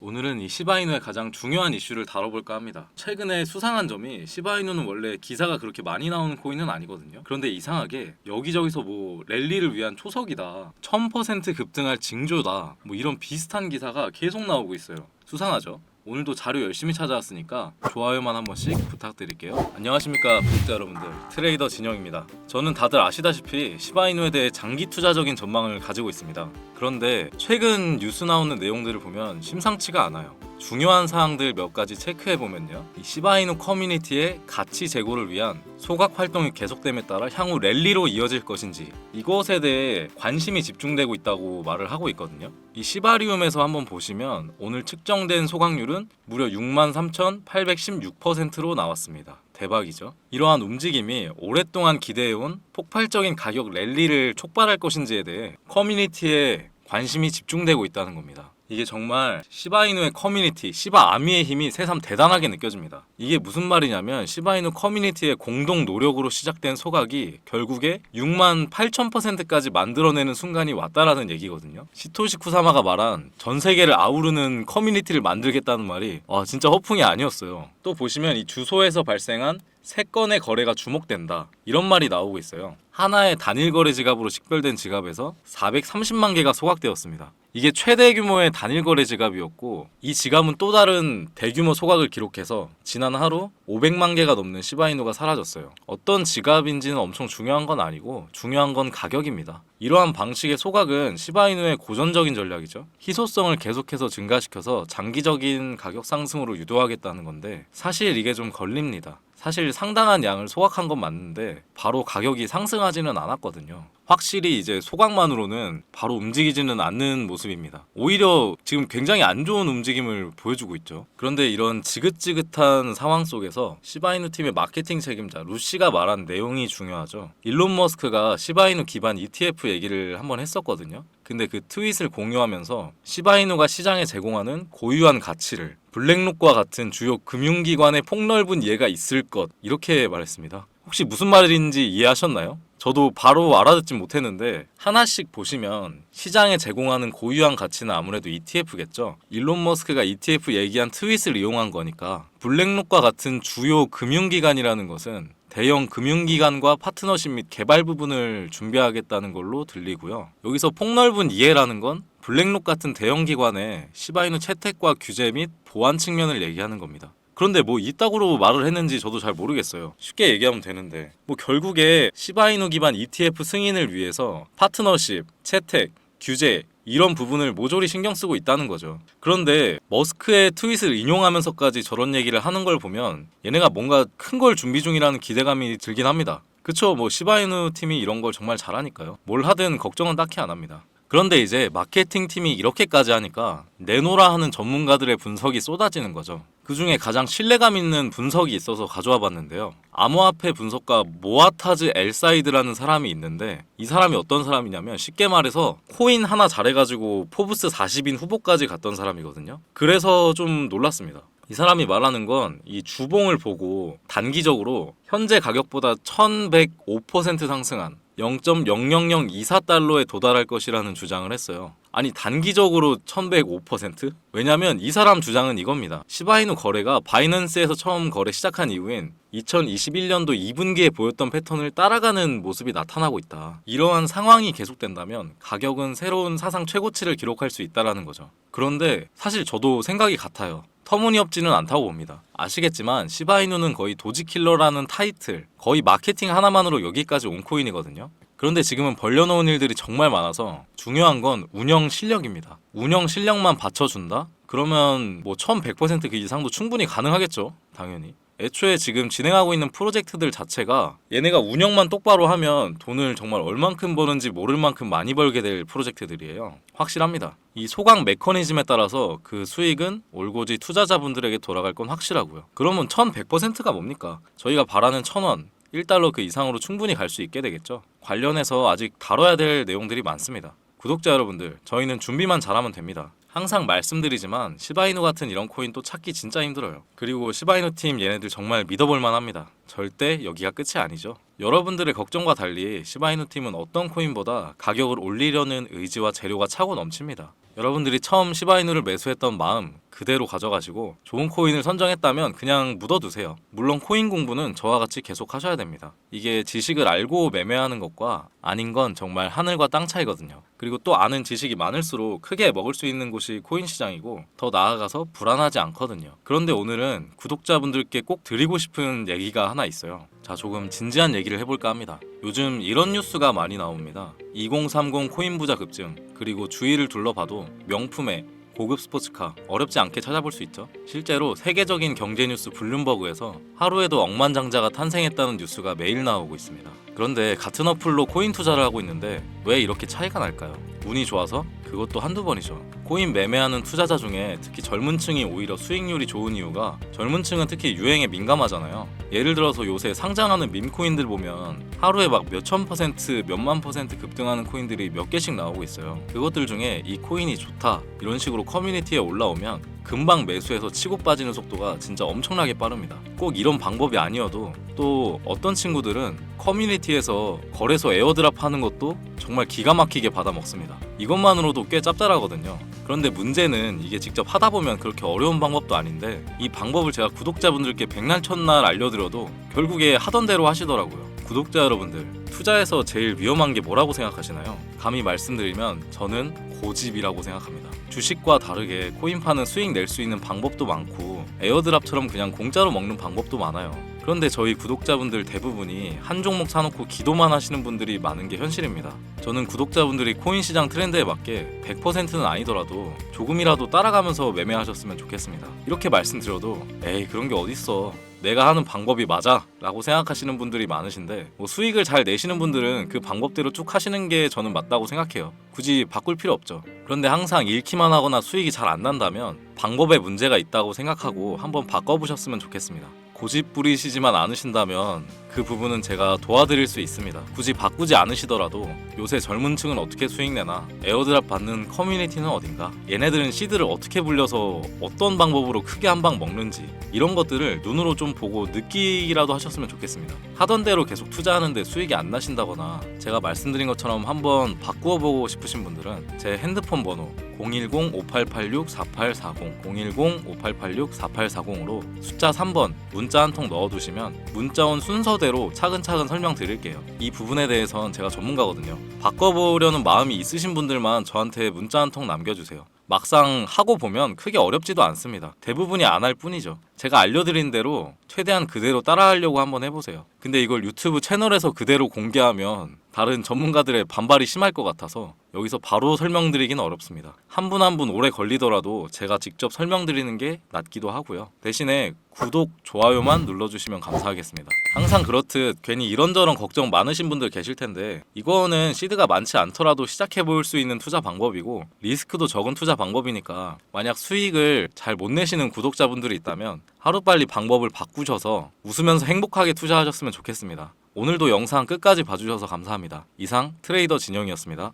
오늘은 이 시바이누의 가장 중요한 이슈를 다뤄볼까 합니다. 최근에 수상한 점이 시바이누는 원래 기사가 그렇게 많이 나오는 코인은 아니거든요. 그런데 이상하게 여기저기서 뭐 랠리를 위한 초석이다, 1000% 급등할 징조다, 뭐 이런 비슷한 기사가 계속 나오고 있어요. 수상하죠? 오늘도 자료 열심히 찾아왔으니까 좋아요만 한 번씩 부탁드릴게요. 안녕하십니까 구독자 여러분들, 트레이더 진영입니다. 저는 다들 아시다시피 시바이누에 대해 장기 투자적인 전망을 가지고 있습니다. 그런데 최근 뉴스 나오는 내용들을 보면 심상치가 않아요. 중요한 사항들 몇 가지 체크해 보면요, 이 시바이누 커뮤니티의 가치 제고를 위한 소각 활동이 계속됨에 따라 향후 랠리로 이어질 것인지, 이것에 대해 관심이 집중되고 있다고 말을 하고 있거든요. 이 시바리움에서 한번 보시면 오늘 측정된 소각률은 무려 63,816%로 나왔습니다. 대박이죠. 이러한 움직임이 오랫동안 기대해온 폭발적인 가격 랠리를 촉발할 것인지에 대해 커뮤니티에 관심이 집중되고 있다는 겁니다. 이게 정말 시바이누의 커뮤니티, 시바아미의 힘이 새삼 대단하게 느껴집니다. 이게 무슨 말이냐면 시바이누 커뮤니티의 공동 노력으로 시작된 소각이 결국에 68,000%까지 만들어내는 순간이 왔다라는 얘기거든요. 시토시 쿠사마가 말한 전 세계를 아우르는 커뮤니티를 만들겠다는 말이 진짜 허풍이 아니었어요. 또 보시면 이 주소에서 발생한 3건의 거래가 주목된다, 이런 말이 나오고 있어요. 하나의 단일 거래 지갑으로 식별된 지갑에서 430만 개가 소각되었습니다. 이게 최대 규모의 단일 거래 지갑이었고, 이 지갑은 또 다른 대규모 소각을 기록해서 지난 하루 500만 개가 넘는 시바이누가 사라졌어요. 어떤 지갑인지는 엄청 중요한 건 아니고 중요한 건 가격입니다. 이러한 방식의 소각은 시바이누의 고전적인 전략이죠. 희소성을 계속해서 증가시켜서 장기적인 가격 상승으로 유도하겠다는 건데, 사실 이게 좀 걸립니다. 사실 상당한 양을 소각한 건 맞는데 바로 가격이 상승하지는 않았거든요. 확실히 이제 소각만으로는 바로 움직이지는 않는 모습입니다. 오히려 지금 굉장히 안 좋은 움직임을 보여주고 있죠. 그런데 이런 지긋지긋한 상황 속에서 시바이누 팀의 마케팅 책임자 루시가 말한 내용이 중요하죠. 일론 머스크가 시바이누 기반 ETF 얘기를 한번 했었거든요. 근데 그 트윗을 공유하면서 시바이누가 시장에 제공하는 고유한 가치를 블랙록과 같은 주요 금융기관의 폭넓은 이해가 있을 것, 이렇게 말했습니다. 혹시 무슨 말인지 이해하셨나요? 저도 바로 알아듣진 못했는데 하나씩 보시면 시장에 제공하는 고유한 가치는 아무래도 ETF겠죠. 일론 머스크가 ETF 얘기한 트윗을 이용한 거니까 블랙록과 같은 주요 금융기관이라는 것은 대형 금융기관과 파트너십 및 개발 부분을 준비하겠다는 걸로 들리고요. 여기서 폭넓은 이해라는 건 블랙록 같은 대형 기관의 시바이누 채택과 규제 및 보안 측면을 얘기하는 겁니다. 그런데 뭐 이따구로 말을 했는지 저도 잘 모르겠어요. 쉽게 얘기하면 되는데 뭐 결국에 시바이누 기반 ETF 승인을 위해서 파트너십, 채택, 규제 이런 부분을 모조리 신경 쓰고 있다는 거죠. 그런데 머스크의 트윗을 인용하면서까지 저런 얘기를 하는 걸 보면 얘네가 뭔가 큰 걸 준비 중이라는 기대감이 들긴 합니다. 그쵸, 뭐 시바이누 팀이 이런 걸 정말 잘하니까요. 뭘 하든 걱정은 딱히 안 합니다. 그런데 이제 마케팅 팀이 이렇게까지 하니까 내노라 하는 전문가들의 분석이 쏟아지는 거죠. 그 중에 가장 신뢰감 있는 분석이 있어서 가져와 봤는데요. 암호화폐 분석가 모아타즈 엘사이드라는 사람이 있는데, 이 사람이 어떤 사람이냐면 쉽게 말해서 코인 하나 잘해가지고 포브스 40인 후보까지 갔던 사람이거든요. 그래서 좀 놀랐습니다. 이 사람이 말하는 건 이 주봉을 보고 단기적으로 현재 가격보다 1105% 상승한 0.00024달러에 도달할 것이라는 주장을 했어요. 아니 단기적으로 1105%? 왜냐면 이 사람 주장은 이겁니다. 시바이누 거래가 바이낸스에서 처음 거래 시작한 이후인 2021년도 2분기에 보였던 패턴을 따라가는 모습이 나타나고 있다. 이러한 상황이 계속된다면 가격은 새로운 사상 최고치를 기록할 수 있다는 거죠. 그런데 사실 저도 생각이 같아요. 터무니없지는 않다고 봅니다. 아시겠지만 시바이누는 거의 도지킬러라는 타이틀, 거의 마케팅 하나만으로 여기까지 온 코인이거든요. 그런데 지금은 벌려놓은 일들이 정말 많아서 중요한 건 운영 실력입니다. 운영 실력만 받쳐준다? 그러면 뭐 1100% 그 이상도 충분히 가능하겠죠, 당연히. 애초에 지금 진행하고 있는 프로젝트들 자체가 얘네가 운영만 똑바로 하면 돈을 정말 얼만큼 버는지 모를 만큼 많이 벌게 될 프로젝트들이에요. 확실합니다. 이 소각 메커니즘에 따라서 그 수익은 올고지 투자자분들에게 돌아갈 건 확실하고요. 그러면 1100%가 뭡니까? 저희가 바라는 1000원, 1달러 그 이상으로 충분히 갈 수 있게 되겠죠. 관련해서 아직 다뤄야 될 내용들이 많습니다. 구독자 여러분들, 저희는 준비만 잘하면 됩니다. 항상 말씀드리지만 시바이누 같은 이런 코인 또 찾기 진짜 힘들어요. 그리고 시바이누 팀 얘네들 정말 믿어볼 만합니다. 절대 여기가 끝이 아니죠. 여러분들의 걱정과 달리 시바이누 팀은 어떤 코인보다 가격을 올리려는 의지와 재료가 차고 넘칩니다. 여러분들이 처음 시바이누를 매수했던 마음, 그대로 가져가시고 좋은 코인을 선정했다면 그냥 묻어두세요. 물론 코인 공부는 저와 같이 계속 하셔야 됩니다. 이게 지식을 알고 매매하는 것과 아닌 건 정말 하늘과 땅 차이거든요. 그리고 또 아는 지식이 많을수록 크게 먹을 수 있는 곳이 코인 시장이고 더 나아가서 불안하지 않거든요. 그런데 오늘은 구독자분들께 꼭 드리고 싶은 얘기가 하나 있어요. 자, 조금 진지한 얘기를 해볼까 합니다. 요즘 이런 뉴스가 많이 나옵니다. 2030 코인 부자 급증, 그리고 주위를 둘러봐도 명품의 고급 스포츠카 어렵지 않게 찾아볼 수 있죠. 실제로 세계적인 경제 뉴스 블룸버그에서 하루에도 억만장자가 탄생했다는 뉴스가 매일 나오고 있습니다. 그런데 같은 어플로 코인 투자를 하고 있는데 왜 이렇게 차이가 날까요? 운이 좋아서? 그것도 한두 번이죠. 코인 매매하는 투자자 중에 특히 젊은 층이 오히려 수익률이 좋은 이유가 젊은 층은 특히 유행에 민감하잖아요. 예를 들어서 요새 상장하는 밈코인들 보면 하루에 막 몇천 퍼센트, 몇만 퍼센트 급등하는 코인들이 몇 개씩 나오고 있어요. 그것들 중에 이 코인이 좋다 이런 식으로 커뮤니티에 올라오면 금방 매수해서 치고 빠지는 속도가 진짜 엄청나게 빠릅니다. 꼭 이런 방법이 아니어도 또 어떤 친구들은 커뮤니티에서 거래소 에어드랍 하는 것도 정말 기가 막히게 받아먹습니다. 이것만으로도 꽤 짭짤하거든요. 그런데 문제는 이게 직접 하다 보면 그렇게 어려운 방법도 아닌데 이 방법을 제가 구독자분들께 백날 첫날 알려드려도 결국에 하던 대로 하시더라고요. 구독자 여러분들, 투자에서 제일 위험한 게 뭐라고 생각하시나요? 감히 말씀드리면 저는 고집이라고 생각합니다. 주식과 다르게 코인파는 수익 낼 수 있는 방법도 많고 에어드랍처럼 그냥 공짜로 먹는 방법도 많아요. 그런데 저희 구독자분들 대부분이 한 종목 사놓고 기도만 하시는 분들이 많은 게 현실입니다. 저는 구독자분들이 코인 시장 트렌드에 맞게 100%는 아니더라도 조금이라도 따라가면서 매매하셨으면 좋겠습니다. 이렇게 말씀드려도 에이 그런 게 어딨어, 내가 하는 방법이 맞아 라고 생각하시는 분들이 많으신데 수익을 잘 내시는 분들은 그 방법대로 쭉 하시는 게 저는 맞다고 생각해요. 굳이 바꿀 필요 없죠. 그런데 항상 잃기만 하거나 수익이 잘 안 난다면 방법에 문제가 있다고 생각하고 한번 바꿔보셨으면 좋겠습니다. 고집 부리시지만 않으신다면 그 부분은 제가 도와드릴 수 있습니다. 굳이 바꾸지 않으시더라도 요새 젊은 층은 어떻게 수익 내나, 에어드랍 받는 커뮤니티는 어딘가, 얘네들은 시드를 어떻게 불려서 어떤 방법으로 크게 한 방 먹는지 이런 것들을 눈으로 좀 보고 느끼기라도 하셨으면 좋겠습니다. 하던 대로 계속 투자하는데 수익이 안 나신다거나 제가 말씀드린 것처럼 한번 바꾸어 보고 싶으신 분들은 제 핸드폰 번호 010-5886-4840 010-5886-4840으로 숫자 3번 문자 한 통 넣어두시면 문자 온 순서대로 차근차근 설명드릴게요. 이 부분에 대해선 제가 전문가거든요. 바꿔보려는 마음이 있으신 분들만 저한테 문자 한 통 남겨주세요. 막상 하고 보면 크게 어렵지도 않습니다. 대부분이 안 할 뿐이죠. 제가 알려드린 대로 최대한 그대로 따라하려고 한번 해보세요. 근데 이걸 유튜브 채널에서 그대로 공개하면 다른 전문가들의 반발이 심할 것 같아서 여기서 바로 설명드리기는 어렵습니다. 한 분 한 분 오래 걸리더라도 제가 직접 설명드리는 게 낫기도 하고요. 대신에 구독, 좋아요만 눌러주시면 감사하겠습니다. 항상 그렇듯 괜히 이런저런 걱정 많으신 분들 계실 텐데 이거는 시드가 많지 않더라도 시작해볼 수 있는 투자 방법이고 리스크도 적은 투자 방법이니까 만약 수익을 잘 못 내시는 구독자분들이 있다면 하루빨리 방법을 바꾸셔서 웃으면서 행복하게 투자하셨으면 좋겠습니다. 오늘도 영상 끝까지 봐주셔서 감사합니다. 이상 트레이더 진영이었습니다.